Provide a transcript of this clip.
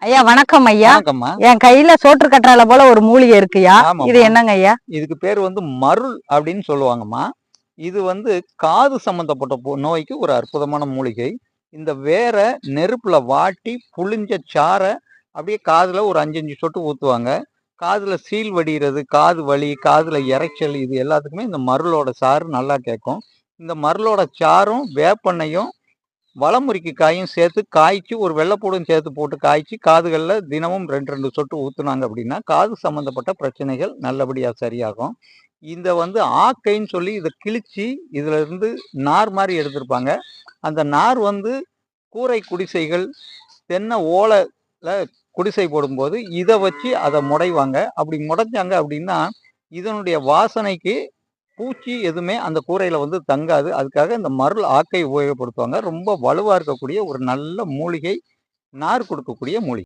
ஐயா வணக்கம் ஐயா. வணக்கம்மா. என் கையில சோற்று கற்றாழை போல ஒரு மூலிகை இருக்குயா. ஆமாம்மா. இது என்னங்க ஐயா? இதுக்கு பேர் மருள் அப்படின்னு சொல்லுவாங்கம்மா. இது காது சம்பந்தப்பட்ட நோய்க்கு ஒரு அற்புதமான மூலிகை. இந்த வேர நெருப்புல வாட்டி புளிஞ்ச சாற அப்படியே காதுல ஒரு 5 சொட்டு ஊத்துவாங்க. காதுல சீல் வடிகிறது, காது வலி, காதுல இரைச்சல், இது எல்லாத்துக்குமே இந்த மருளோட சாறு நல்லா கேட்கும். இந்த மருளோட சாறும் வேப்பெண்ணையும் வளமுறிக்கு காயும் சேர்த்து காய்ச்சி ஒரு வெள்ளைப்பூடும் சேர்த்து போட்டு காய்ச்சி காதுகளில் தினமும் 2 சொட்டு ஊற்றுனாங்க அப்படின்னா காது சம்மந்தப்பட்ட பிரச்சனைகள் நல்லபடியாக சரியாகும். இந்த ஆக்கைன்னு சொல்லி இதை கிழிச்சு இதுல இருந்து நார் மாதிரி எடுத்திருப்பாங்க. அந்த நார் கூரை குடிசைகள் தென்னை ஓலைல குடிசை போடும்போது இதை வச்சு அதை முடைவாங்க. அப்படி முடைஞ்சாங்க அப்படின்னா இதனுடைய வாசனைக்கு பூச்சி எதுவுமே அந்த கூரையில தங்காது. அதுக்காக இந்த மருள் ஆக்கை உபயோகப்படுத்துவாங்க. ரொம்ப வலுவா இருக்கக்கூடிய ஒரு நல்ல மூலிகை, நார் கொடுக்கக்கூடிய மூலிகை.